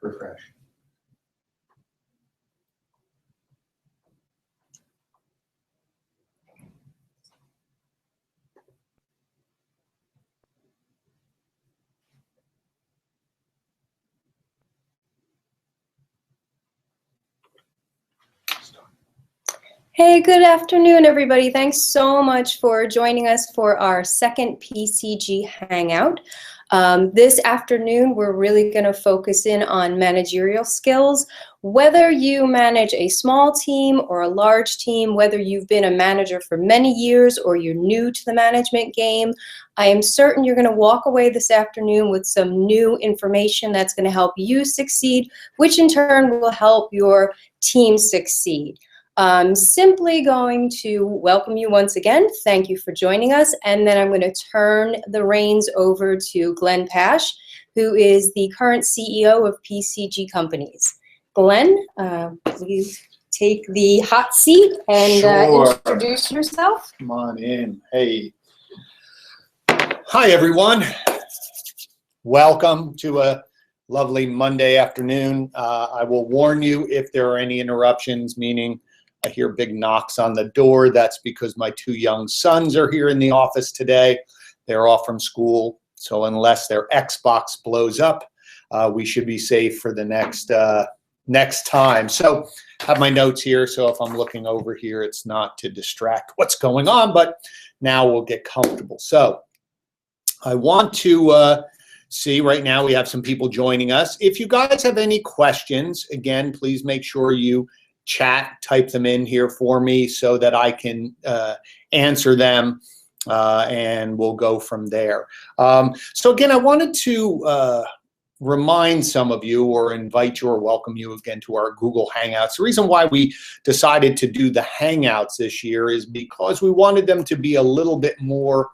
Refresh. Hey, good afternoon, everybody. Thanks so much for joining us for our second PCG Hangout. This afternoon, we're really going to focus in on managerial skills. Whether you manage a small team or a large team, whether you've been a manager for many years or you're new to the management game, I am certain you're going to walk away this afternoon with some new information that's going to help you succeed, which in turn will help your team succeed. I'm simply going to welcome you once again. Thank you for joining us. And then I'm going to turn the reins over to Glenn Pasch, who is the current CEO of PCG Companies. Glenn, please take the hot seat and Sure. introduce yourself. Come on in. Hey. Hi, everyone. Welcome to a lovely Monday afternoon. I will warn you if there are any interruptions, meaning I hear big knocks on the door. That's because my two young sons are here in the office today. They're off from school, so unless their Xbox blows up, we should be safe for the next time. So I have my notes here, so if I'm looking over here, it's not to distract what's going on, but now we'll get comfortable. So I want to see right now we have some people joining us. If you guys have any questions, again, please make sure you type them in here for me so that I can answer them, and we'll go from there. So again, I wanted to remind some of you or invite you or welcome you again to our Google Hangouts. The reason why we decided to do the Hangouts this year is because we wanted them to be a little bit more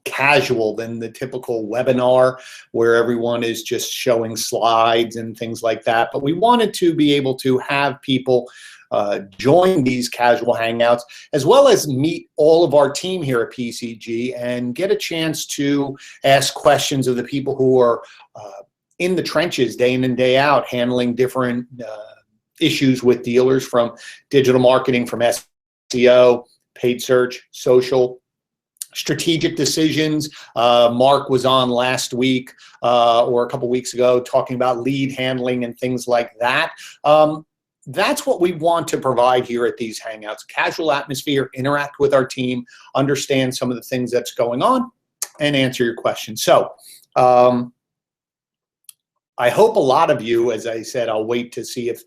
casual than the typical webinar where everyone is just showing slides and things like that. But we wanted to be able to have people join these casual hangouts, as well as meet all of our team here at PCG and get a chance to ask questions of the people who are in the trenches day in and day out, handling different issues with dealers, from digital marketing, from SEO, paid search, social, strategic decisions. Mark was on last week or a couple weeks ago talking about lead handling and things like that. That's what we want to provide here at these Hangouts. Casual atmosphere, interact with our team, understand some of the things that's going on, and answer your questions. So I hope a lot of you, as I said, I'll wait to see if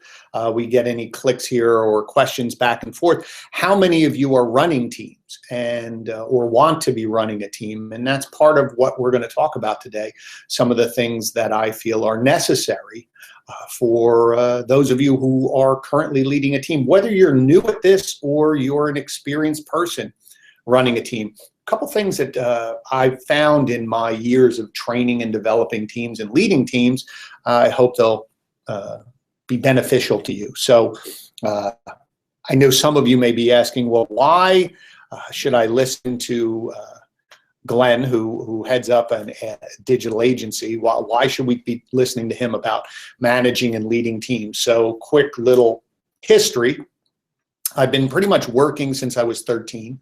we get any clicks here or questions back and forth. How many of you are running teams and or want to be running a team? And that's part of what we're going to talk about today. Some of the things that I feel are necessary for those of you who are currently leading a team, whether you're new at this or you're an experienced person running a team. Couple things that I've found in my years of training and developing teams and leading teams. I hope they'll be beneficial to you. So I know some of you may be asking, well, why should I listen to Glenn, who heads up a digital agency? Why should we be listening to him about managing and leading teams? So quick little history. I've been pretty much working since I was 13.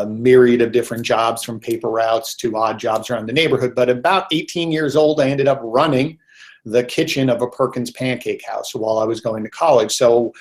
Myriad of different jobs, from paper routes to odd jobs around the neighborhood. But about 18 years old, I ended up running the kitchen of a Perkins pancake house while I was going to college. So,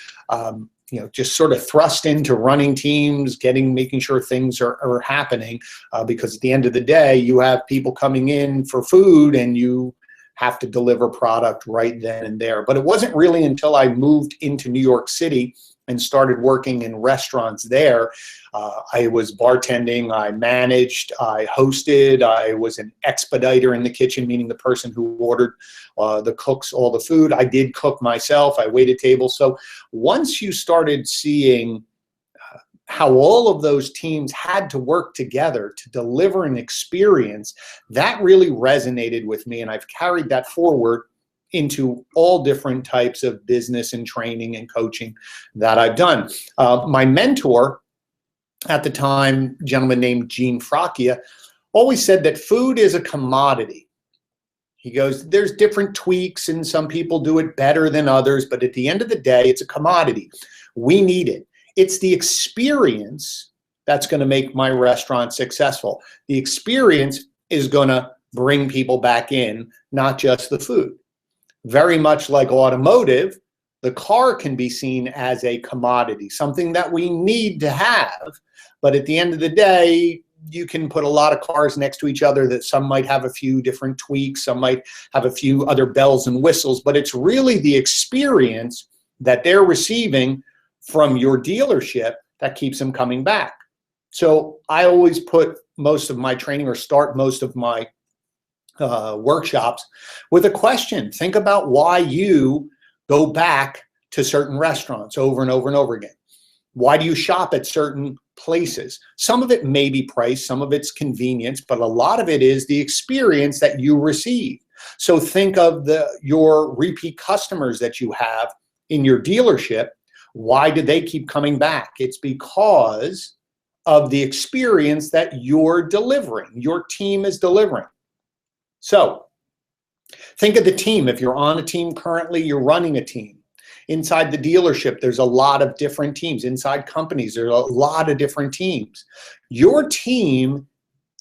just sort of thrust into running teams, making sure things are happening, because at the end of the day, you have people coming in for food and you have to deliver product right then and there. But it wasn't really until I moved into New York City and started working in restaurants there. I was bartending, I managed, I hosted, I was an expediter in the kitchen, meaning the person who ordered the cooks all the food. I did cook myself, I waited tables. So once you started seeing how all of those teams had to work together to deliver an experience, that really resonated with me, and I've carried that forward into all different types of business and training and coaching that I've done. My mentor at the time, a gentleman named Gene Fracchia, always said that food is a commodity. He goes, there's different tweaks and some people do it better than others, but at the end of the day, it's a commodity. We need it. It's the experience that's going to make my restaurant successful. The experience is going to bring people back in, not just the food. Very much like automotive, the car can be seen as a commodity, something that we need to have. But at the end of the day, you can put a lot of cars next to each other that some might have a few different tweaks, some might have a few other bells and whistles, but it's really the experience that they're receiving from your dealership that keeps them coming back. So I always put most of my training or start most of my workshops with a question. Think about why you go back to certain restaurants over and over and over again. Why do you shop at certain places? Some of it may be price, some of it's convenience, but a lot of it is the experience that you receive. So think of your repeat customers that you have in your dealership. Why do they keep coming back? It's because of the experience that you're delivering, your team is delivering. So think of the team. If you're on a team currently, you're running a team. Inside the dealership, there's a lot of different teams. Inside companies, there's a lot of different teams. Your team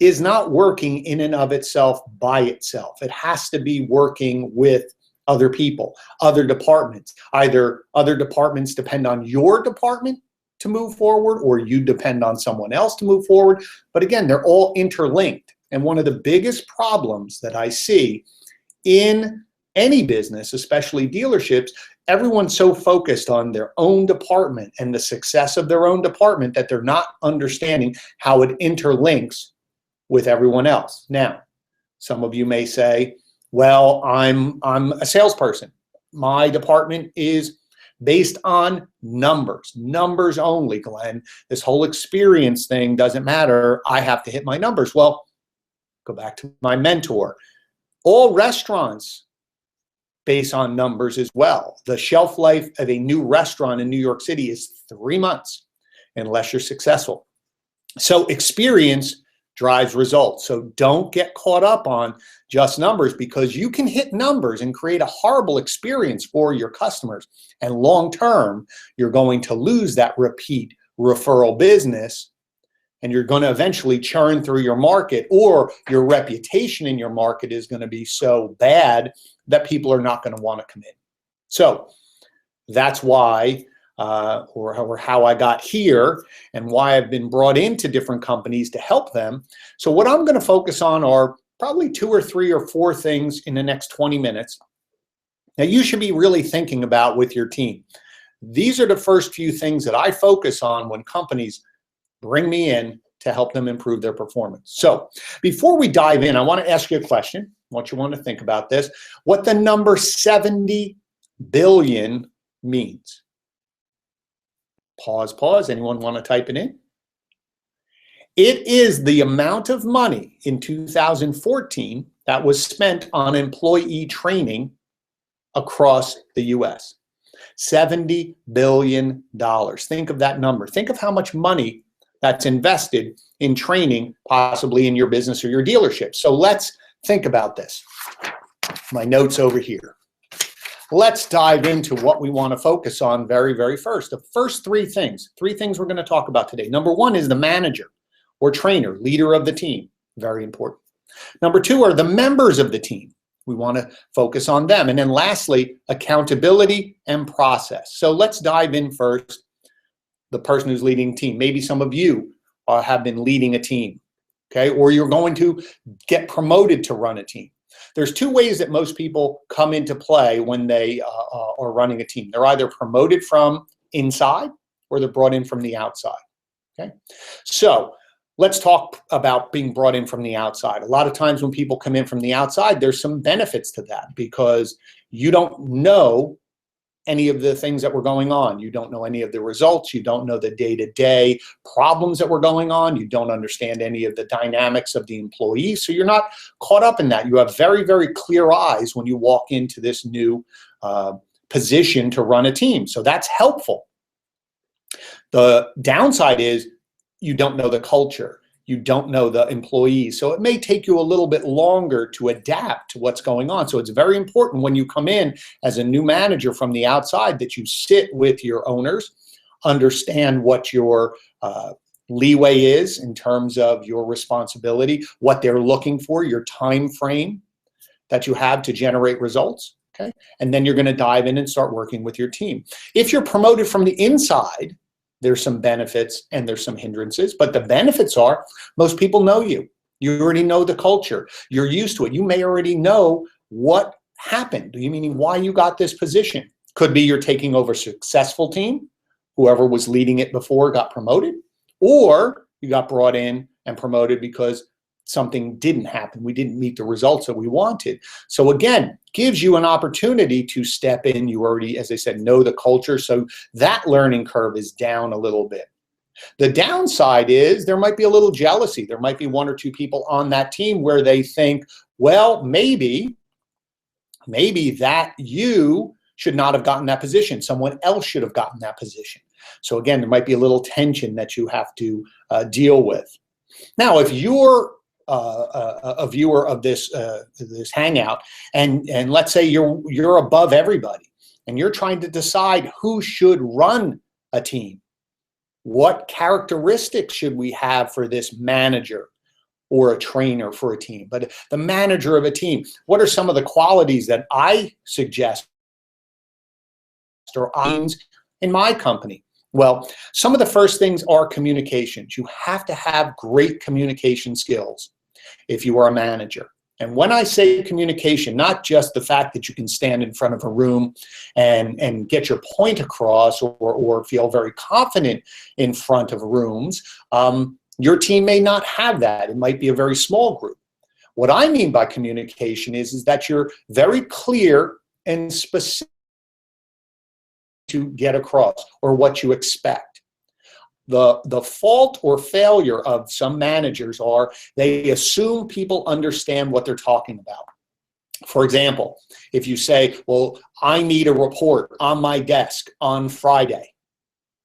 is not working in and of itself by itself. It has to be working with other people, other departments. Either other departments depend on your department to move forward, or you depend on someone else to move forward. But again, they're all interlinked. And one of the biggest problems that I see in any business, especially dealerships, everyone's so focused on their own department and the success of their own department that they're not understanding how it interlinks with everyone else. Now, some of you may say, well, I'm a salesperson. My department is based on numbers only, Glenn. This whole experience thing doesn't matter. I have to hit my numbers. Well, go back to my mentor. All restaurants base on numbers as well. The shelf life of a new restaurant in New York City is 3 months, unless you're successful. So experience drives results. So don't get caught up on just numbers, because you can hit numbers and create a horrible experience for your customers. And long term, you're going to lose that repeat referral business, and you're going to eventually churn through your market, or your reputation in your market is going to be so bad that people are not going to want to come in. So that's why, or how I got here, and why I've been brought into different companies to help them. So what I'm going to focus on are probably 2 or 3 or 4 things in the next 20 minutes that you should be really thinking about with your team. These are the first few things that I focus on when companies bring me in to help them improve their performance. So before we dive in, I want to ask you a question. I want you to think about this. What the number 70 billion means. Pause. Anyone want to type it in? It is the amount of money in 2014 that was spent on employee training across the US. $70 billion. Think of that number. Think of how much money that's invested in training, possibly in your business or your dealership. So let's think about this. My notes over here. Let's dive into what we want to focus on very, very first. The first 3 things we're going to talk about today. Number 1 is the manager or trainer, leader of the team. Very important. Number 2 are the members of the team. We want to focus on them. And then lastly, accountability and process. So let's dive in first. The person who's leading a team. Maybe some of you have been leading a team, okay? Or you're going to get promoted to run a team. There's 2 ways that most people come into play when they are running a team. They're either promoted from inside, or they're brought in from the outside, okay? So let's talk about being brought in from the outside. A lot of times when people come in from the outside, there's some benefits to that, because you don't know any of the things that were going on. You don't know any of the results. You don't know the day-to-day problems that were going on. You don't understand any of the dynamics of the employees. So you're not caught up in that. You have very, very clear eyes when you walk into this new position to run a team. So that's helpful. The downside is you don't know the culture. You don't know the employees. So it may take you a little bit longer to adapt to what's going on. So it's very important when you come in as a new manager from the outside that you sit with your owners, understand what your leeway is in terms of your responsibility, what they're looking for, your time frame that you have to generate results. Okay? And then you're going to dive in and start working with your team. If you're promoted from the inside, there's some benefits and there's some hindrances, but the benefits are most people know you. You already know the culture. You're used to it. You may already know what happened, meaning why you got this position. Could be you're taking over a successful team. Whoever was leading it before got promoted, or you got brought in and promoted because something didn't happen. We didn't meet the results that we wanted. So again, gives you an opportunity to step in. You already, as I said, know the culture. So that learning curve is down a little bit. The downside is there might be a little jealousy. There might be one or two people on that team where they think, well, maybe that you should not have gotten that position. Someone else should have gotten that position. So again, there might be a little tension that you have to deal with. Now, if you're a viewer of this hangout, and let's say you're above everybody, and you're trying to decide who should run a team, what characteristics should we have for this manager or a trainer for a team? But the manager of a team, what are some of the qualities that I suggest or in my company? Well, some of the first things are communications. You have to have great communication skills if you are a manager. And when I say communication, not just the fact that you can stand in front of a room and get your point across or feel very confident in front of rooms, your team may not have that. It might be a very small group. What I mean by communication is that you're very clear and specific to get across, or what you expect. The fault or failure of some managers are they assume people understand what they're talking about. For example, if you say, well, I need a report on my desk on Friday.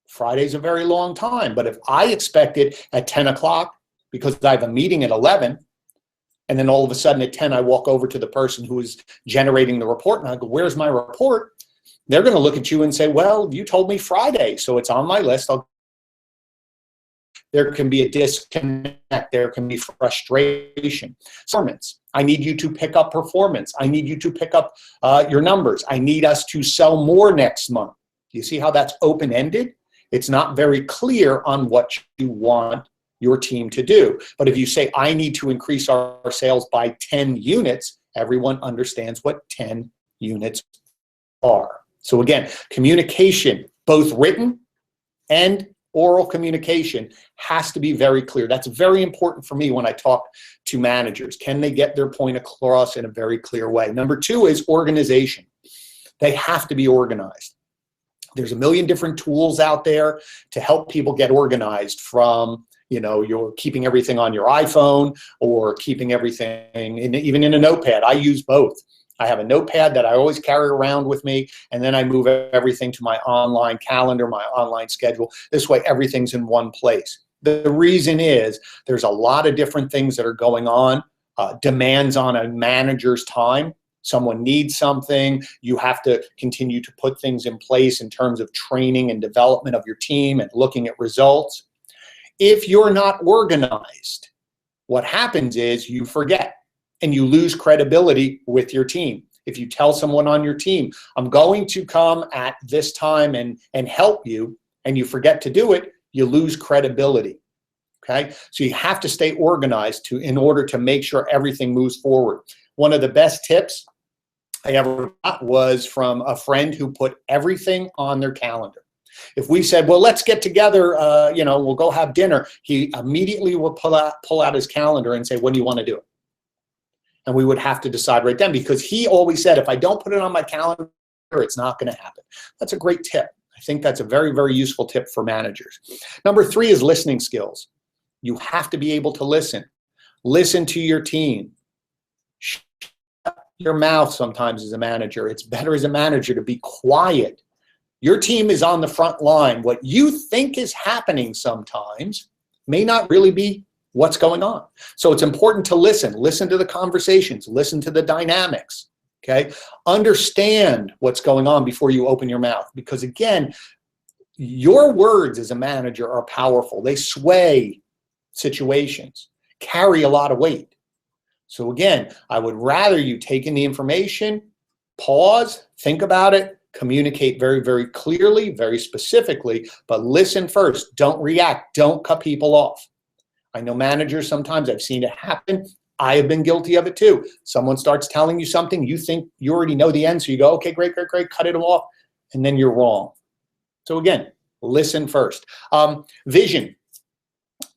Friday's a very long time, but if I expect it at 10 o'clock because I have a meeting at 11, and then all of a sudden at 10 I walk over to the person who is generating the report and I go, where's my report? They're going to look at you and say, well, you told me Friday, so it's on my list. There can be a disconnect. There can be frustration. Performance. I need you to pick up performance. I need you to pick up your numbers. I need us to sell more next month. Do you see how that's open-ended? It's not very clear on what you want your team to do. But if you say, I need to increase our sales by 10 units, everyone understands what 10 units are. So again, communication, both written and oral communication, has to be very clear. That's very important for me when I talk to managers. Can they get their point across in a very clear way? Number two is organization. They have to be organized. There's a million different tools out there to help people get organized, from you're keeping everything on your iPhone or keeping everything even in a notepad. I use both. I have a notepad that I always carry around with me, and then I move everything to my online calendar, my online schedule. This way, everything's in one place. The reason is there's a lot of different things that are going on, demands on a manager's time. Someone needs something. You have to continue to put things in place in terms of training and development of your team and looking at results. If you're not organized, what happens is you forget. And you lose credibility with your team. If you tell someone on your team, I'm going to come at this time and help you, and you forget to do it, you lose credibility. Okay? So you have to stay organized in order to make sure everything moves forward. One of the best tips I ever got was from a friend who put everything on their calendar. If we said, well, let's get together, we'll go have dinner, he immediately will pull out his calendar and say, when do you want to do it? And we would have to decide right then, because he always said, if I don't put it on my calendar, it's not going to happen. That's a great tip. I think that's a very, very useful tip for managers. Number three is listening skills. You have to be able to listen. Listen to your team. Shut your mouth sometimes as a manager. It's better as a manager to be quiet. Your team is on the front line. What you think is happening sometimes may not really be what's going on. So it's important to listen to the conversations, listen to the dynamics, okay? Understand what's going on before you open your mouth, because again, your words as a manager are powerful. They sway situations, carry a lot of weight. So again, I would rather you take in the information, pause, think about it, communicate very, very clearly, very specifically, but listen first. Don't react. Don't cut people off. I know managers, sometimes I've seen it happen. I have been guilty of it too. Someone starts telling you something, you think you already know the answer. You go, okay, great, great, great, cut it off, and then you're wrong. So again, listen first. Vision.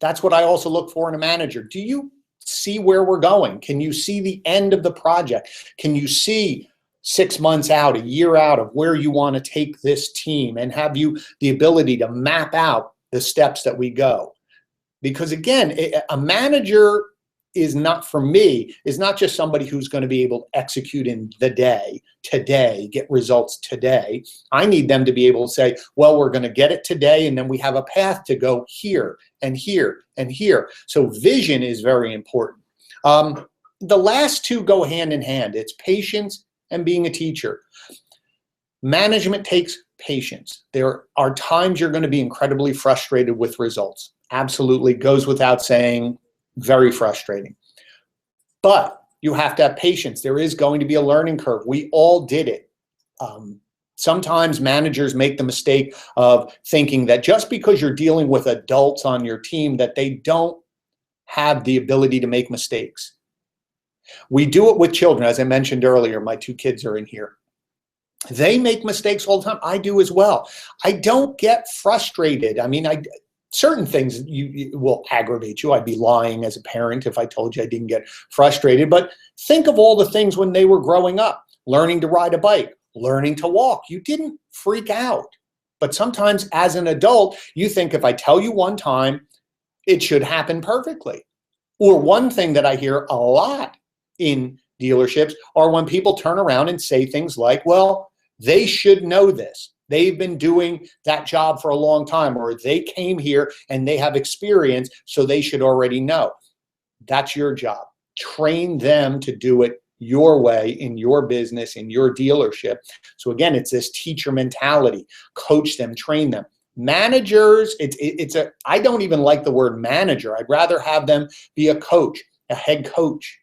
That's what I also look for in a manager. Do you see where we're going? Can you see the end of the project? Can you see 6 months out, a year out of where you want to take this team, and have you the ability to map out the steps that we go? Because again, a manager is not, for me, is not just somebody who's going to be able to execute in the day, today, get results today. I need them to be able to say, well, we're going to get it today, and then we have a path to go here and here and here. So vision is very important. The last two go hand in hand. It's patience and being a teacher. Management takes patience. There are times you're going to be incredibly frustrated with results. Absolutely, goes without saying, very frustrating. But you have to have patience. There is going to be a learning curve. We all did it. Sometimes managers make the mistake of thinking that just because you're dealing with adults on your team, that they don't have the ability to make mistakes. We do it with children. As I mentioned earlier, my 2 kids are in here. They make mistakes all the time. I do as well. I don't get frustrated. I mean, certain things you will aggravate you. I'd be lying as a parent if I told you I didn't get frustrated. But think of all the things when they were growing up, learning to ride a bike, learning to walk. You didn't freak out. But sometimes as an adult, you think if I tell you one time, it should happen perfectly. Or one thing that I hear a lot in dealerships are when people turn around and say things like, well, they should know this. They've been doing that job for a long time, or they came here and they have experience, so they should already know. That's your job. Train them to do it your way in your business, in your dealership. So again, it's this teacher mentality. Coach them, train them. Managers, I don't even like the word manager. I'd rather have them be a coach, a head coach,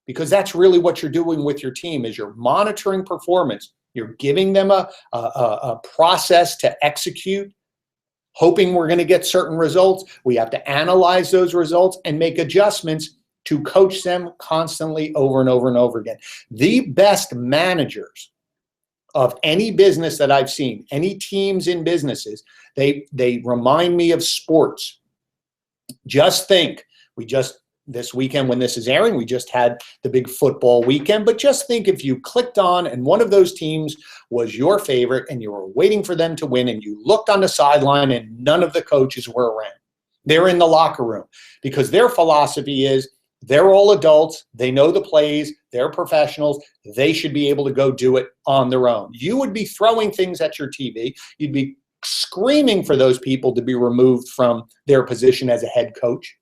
because that's really what you're doing with your team, is you're monitoring performance. You're giving them a process to execute, hoping we're going to get certain results. We have to analyze those results and make adjustments to coach them constantly over and over and over again. The best managers of any business that I've seen, any teams in businesses, they remind me of sports. Just think, this weekend when this is airing, we just had the big football weekend, but just think if you clicked on and one of those teams was your favorite and you were waiting for them to win, and you looked on the sideline and none of the coaches were around. They're in the locker room because their philosophy is they're all adults, they know the plays, they're professionals, they should be able to go do it on their own. You would be throwing things at your TV, you'd be screaming for those people to be removed from their position as a head coach.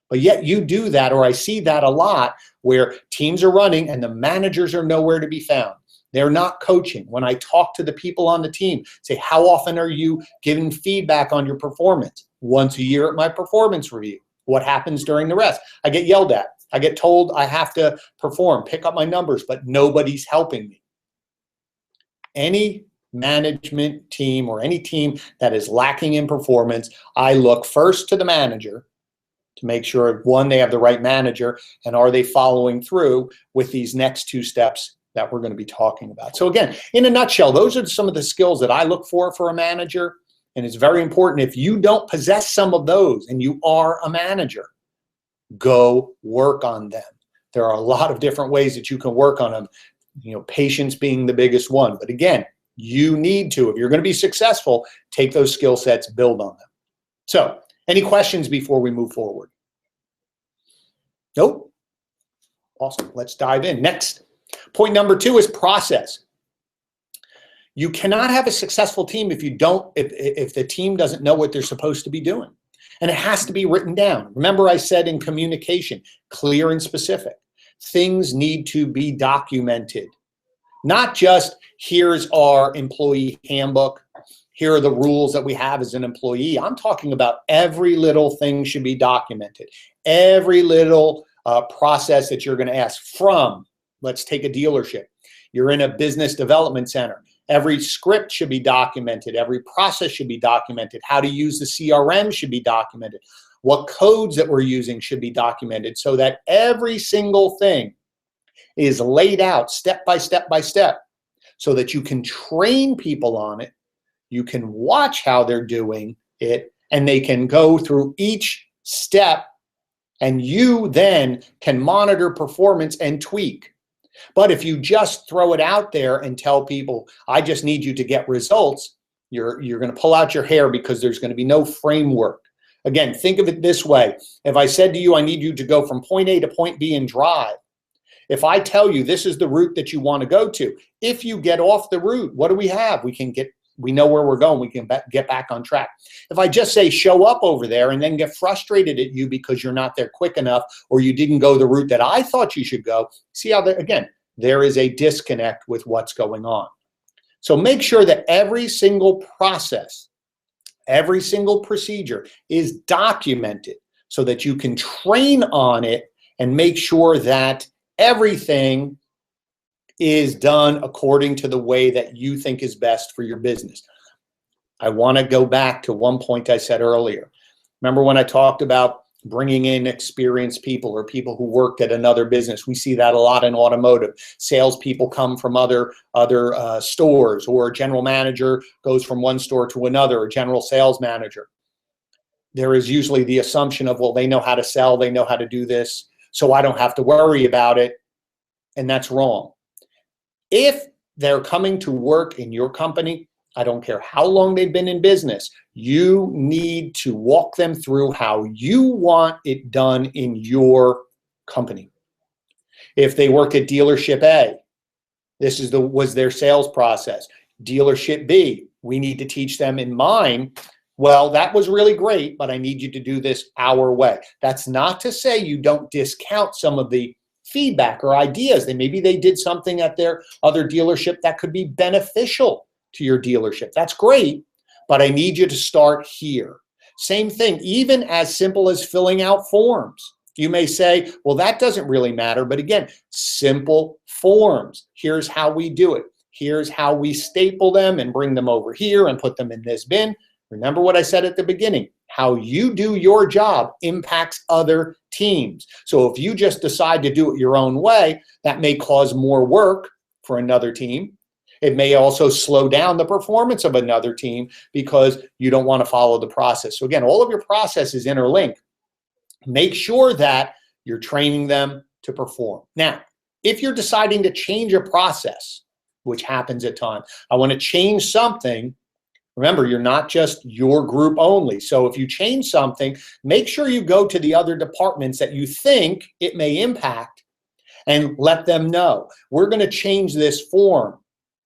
But yet you do that, or I see that a lot, where teams are running and the managers are nowhere to be found. They're not coaching. When I talk to the people on the team, say, how often are you giving feedback on your performance? Once a year at my performance review. What happens during the rest? I get yelled at. I get told I have to perform, pick up my numbers, but nobody's helping me. Any management team or any team that is lacking in performance, I look first to the manager to make sure, one, they have the right manager, and are they following through with these next 2 steps that we're going to be talking about. So again, in a nutshell, those are some of the skills that I look for a manager, and it's very important. If you don't possess some of those and you are a manager, go work on them. There are a lot of different ways that you can work on them, patience being the biggest one. But again, you need to, if you're going to be successful, take those skill sets, build on them. So, any questions before we move forward? Nope. Awesome. Let's dive in. Next, point number 2 is process. You cannot have a successful team if the team doesn't know what they're supposed to be doing. And it has to be written down. Remember I said in communication, clear and specific. Things need to be documented. Not just here's our employee handbook, here are the rules that we have as an employee. I'm talking about every little thing should be documented. Every little process that you're going to ask from, let's take a dealership. You're in a business development center. Every script should be documented. Every process should be documented. How to use the CRM should be documented. What codes that we're using should be documented so that every single thing is laid out step by step by step so that you can train people on it. You can watch how they're doing it, and they can go through each step, and you then can monitor performance and tweak. But if you just throw it out there and tell people, I just need you to get results, you're going to pull out your hair because there's going to be no framework. Again, think of it this way. If I said to you, I need you to go from point A to point B and drive, if I tell you this is the route that you want to go to, if you get off the route, what do we have? We know where we're going. We can get back on track. If I just say show up over there and then get frustrated at you because you're not there quick enough or you didn't go the route that I thought you should go, see how, again, there is a disconnect with what's going on. So make sure that every single process, every single procedure is documented so that you can train on it and make sure that everything is done according to the way that you think is best for your business. I want to go back to one point I said earlier. Remember when I talked about bringing in experienced people or people who worked at another business? We see that a lot in automotive. Salespeople come from other stores, or a general manager goes from one store to another, a general sales manager. There is usually the assumption of, well, they know how to sell, they know how to do this, so I don't have to worry about it, and that's wrong. If they're coming to work in your company, I don't care how long they've been in business, you need to walk them through how you want it done in your company. If they work at dealership A, this was their sales process. Dealership B, we need to teach them in mine. Well, that was really great, but I need you to do this our way. That's not to say you don't discount some of the feedback or ideas. Maybe they did something at their other dealership that could be beneficial to your dealership. That's great, but I need you to start here. Same thing, even as simple as filling out forms. You may say, well, that doesn't really matter, but again, simple forms. Here's how we do it. Here's how we staple them and bring them over here and put them in this bin. Remember what I said at the beginning. How you do your job impacts other teams. So if you just decide to do it your own way, that may cause more work for another team. It may also slow down the performance of another team because you don't want to follow the process. So again, all of your processes interlink. Make sure that you're training them to perform. Now, if you're deciding to change a process, which happens at times, I want to change something. Remember, you're not just your group only. So if you change something, make sure you go to the other departments that you think it may impact and let them know. We're going to change this form.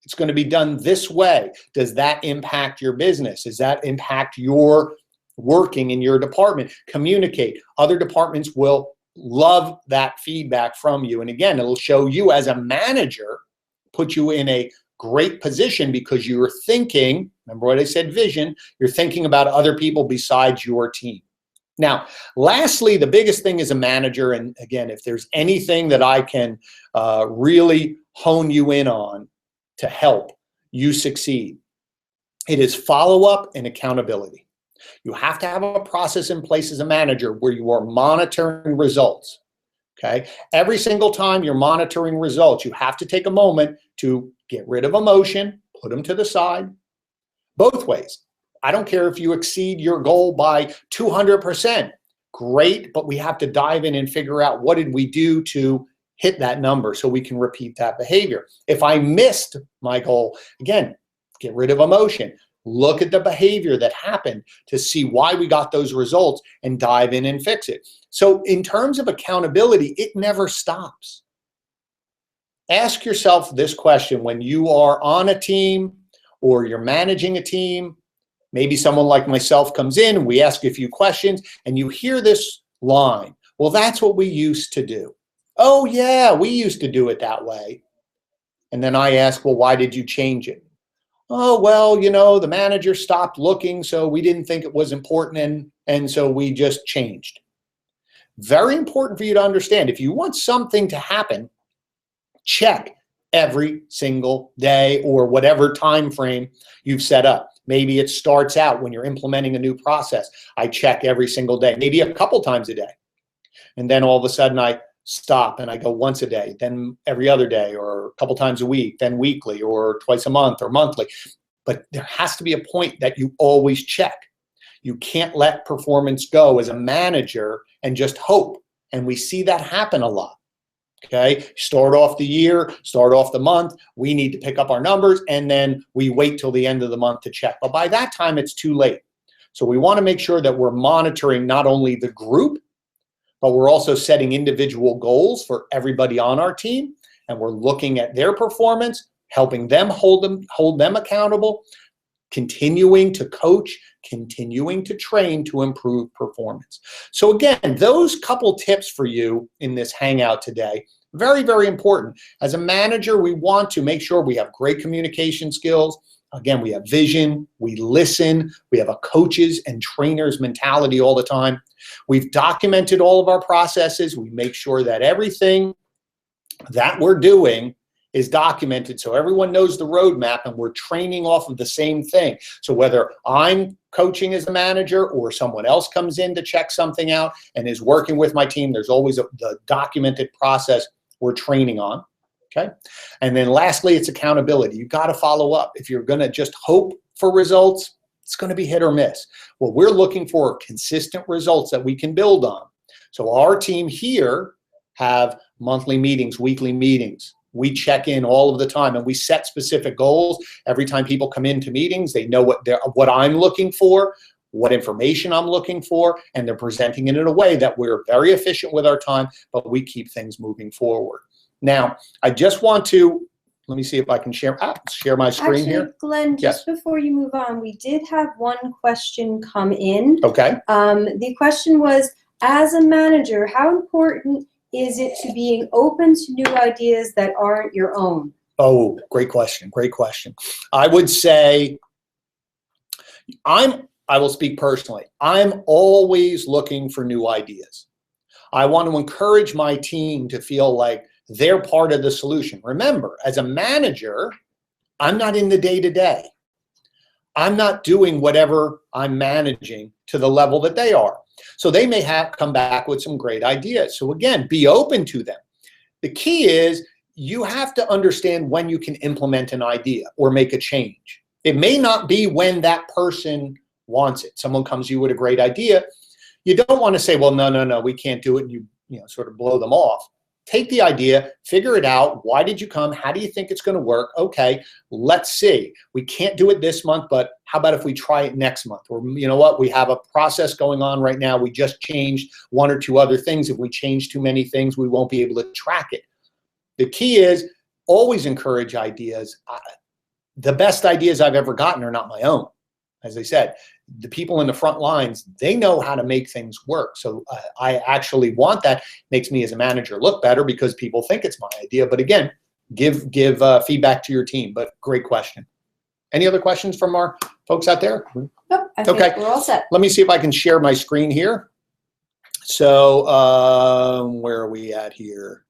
It's going to be done this way. Does that impact your business? Does that impact your working in your department? Communicate. Other departments will love that feedback from you. And again, it'll show you as a manager, put you in a great position because you're thinking, remember what I said, vision, you're thinking about other people besides your team. Now, lastly, the biggest thing as a manager, and again, if there's anything that I can really hone you in on to help you succeed, it is follow-up and accountability. You have to have a process in place as a manager where you are monitoring results. Okay? Every single time you're monitoring results, you have to take a moment to get rid of emotion, put them to the side, both ways. I don't care if you exceed your goal by 200%. Great, but we have to dive in and figure out what did we do to hit that number so we can repeat that behavior. If I missed my goal, again, get rid of emotion. Look at the behavior that happened to see why we got those results and dive in and fix it. So in terms of accountability, it never stops. Ask yourself this question when you are on a team or you're managing a team. Maybe someone like myself comes in and we ask a few questions and you hear this line, well, that's what we used to do. Oh yeah, we used to do it that way. And then I ask, well, why did you change it? Oh, well, you know, the manager stopped looking, so we didn't think it was important, and so we just changed. Very important for you to understand. If you want something to happen, check every single day or whatever time frame you've set up. Maybe it starts out when you're implementing a new process. I check every single day, maybe a couple times a day. And then all of a sudden I stop and I go once a day, then every other day, or a couple times a week, then weekly, or twice a month, or monthly. But there has to be a point that you always check. You can't let performance go as a manager and just hope. And we see that happen a lot. Okay, start off the year, start off the month, we need to pick up our numbers, and then we wait till the end of the month to check. But by that time, it's too late. So we want to make sure that we're monitoring not only the group, but we're also setting individual goals for everybody on our team, and we're looking at their performance, helping them hold them accountable, continuing to coach, continuing to train to improve performance. So again, those couple tips for you in this hangout today, very, very important. As a manager, we want to make sure we have great communication skills. Again, we have vision, we listen, we have a coaches and trainers mentality all the time. We've documented all of our processes. We make sure that everything that we're doing is documented so everyone knows the roadmap, and we're training off of the same thing. So whether I'm coaching as a manager or someone else comes in to check something out and is working with my team, there's always the documented process we're training on. Okay. And then lastly, it's accountability. You've got to follow up. If you're going to just hope for results, it's going to be hit or miss. What we're looking for are consistent results that we can build on. So our team here have monthly meetings, weekly meetings. We check in all of the time, and we set specific goals. Every time people come into meetings, they know what I'm looking for, what information I'm looking for, and they're presenting it in a way that we're very efficient with our time, but we keep things moving forward. Now, I just want to, let me see if I can share my screen here. Actually, Glenn, just before you move on, we did have one question come in. Okay. The question was, as a manager, how important is it to being open to new ideas that aren't your own? Oh, great question. Great question. I would say I will speak personally. I'm always looking for new ideas. I want to encourage my team to feel like they're part of the solution. Remember, as a manager, I'm not in the day-to-day. I'm not doing whatever I'm managing to the level that they are. So they may have come back with some great ideas. So again, be open to them. The key is you have to understand when you can implement an idea or make a change. It may not be when that person wants it. Someone comes to you with a great idea. You don't want to say, well, no, we can't do it, and you sort of blow them off. Take the idea, figure it out. Why did you come? How do you think it's going to work? Okay, let's see. We can't do it this month, but how about if we try it next month? Or you know what? We have a process going on right now. We just changed one or two other things. If we change too many things, we won't be able to track it. The key is always encourage ideas. The best ideas I've ever gotten are not my own. As I said, the people in the front lines, they know how to make things work. So I actually want that. Makes me as a manager look better because people think it's my idea. But again, give feedback to your team. But great question. Any other questions from our folks out there? Nope, I think we're all set. Let me see if I can share my screen here. So where are we at here?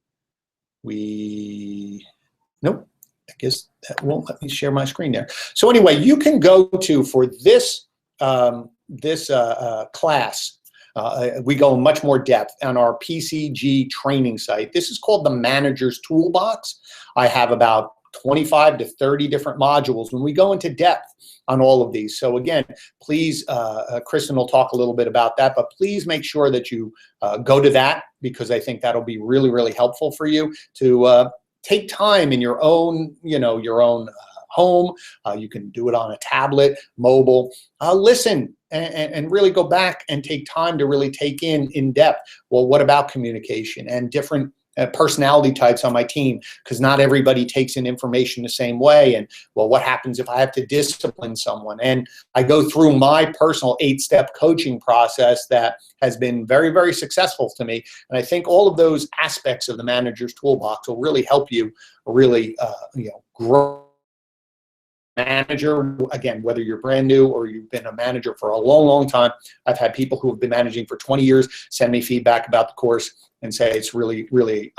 Nope. I guess that won't let me share my screen there. So anyway, you can go to, for this class, we go in much more depth on our PCG training site. This is called the Manager's Toolbox. I have about 25 to 30 different modules, and we go into depth on all of these. So again, please, Kristen will talk a little bit about that, but please make sure that you go to that, because I think that'll be really, really helpful for you to take time in your own, your own home. You can do it on a tablet, mobile. Listen and really go back and take time to really take in depth. Well, what about communication and different personality types on my team, because not everybody takes in information the same way. And well, what happens if I have to discipline someone? And I go through my personal 8-step coaching process that has been very, very successful to me. And I think all of those aspects of the manager's toolbox will really help you really grow. Manager, again, whether you're brand new or you've been a manager for a long, long time. I've had people who have been managing for 20 years send me feedback about the course and say it's really, really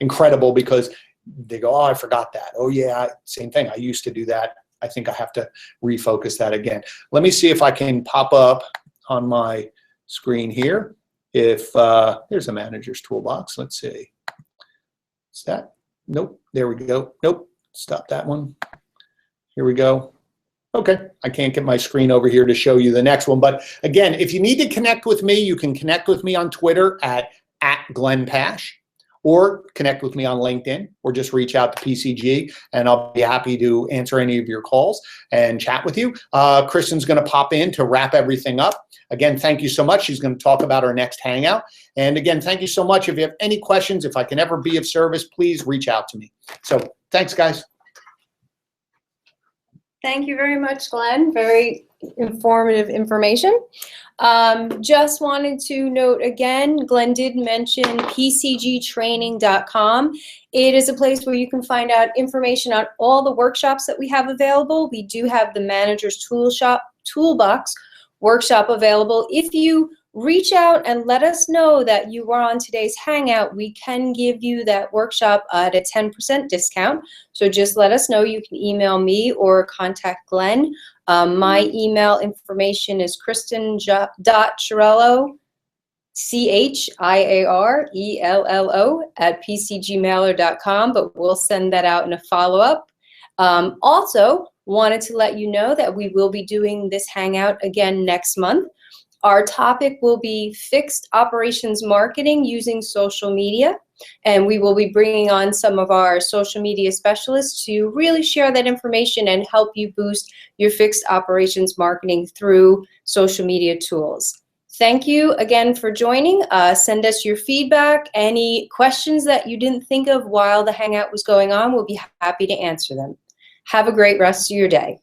incredible, because they go, oh, I forgot that. Oh yeah, same thing. I used to do that. I think I have to refocus that again. Let me see if I can pop up on my screen here. If here's a manager's toolbox. Let's see. Is that? Nope. There we go. Nope. Stop that one. Here we go. Okay, I can't get my screen over here to show you the next one. But again, if you need to connect with me, you can connect with me on Twitter at Glenn Pasch, or connect with me on LinkedIn, or just reach out to PCG, and I'll be happy to answer any of your calls and chat with you. Kristen's going to pop in to wrap everything up. Again, thank you so much. She's going to talk about our next hangout. And again, thank you so much. If you have any questions, if I can ever be of service, please reach out to me. So thanks, guys. Thank you very much, Glenn. Very informative information. Just wanted to note again, Glenn did mention PCGtraining.com. It is a place where you can find out information on all the workshops that we have available. We do have the Manager's Toolbox workshop available. If you reach out and let us know that you were on today's Hangout, we can give you that workshop at a 10% discount. So just let us know. You can email me or contact Glenn. My email information is kristen.chiarello, CHIARELLO @pcgmailer.com, but we'll send that out in a follow-up. Also, wanted to let you know that we will be doing this Hangout again next month. Our topic will be fixed operations marketing using social media, and we will be bringing on some of our social media specialists to really share that information and help you boost your fixed operations marketing through social media tools. Thank you again for joining. Send us your feedback. Any questions that you didn't think of while the Hangout was going on, we'll be happy to answer them. Have a great rest of your day.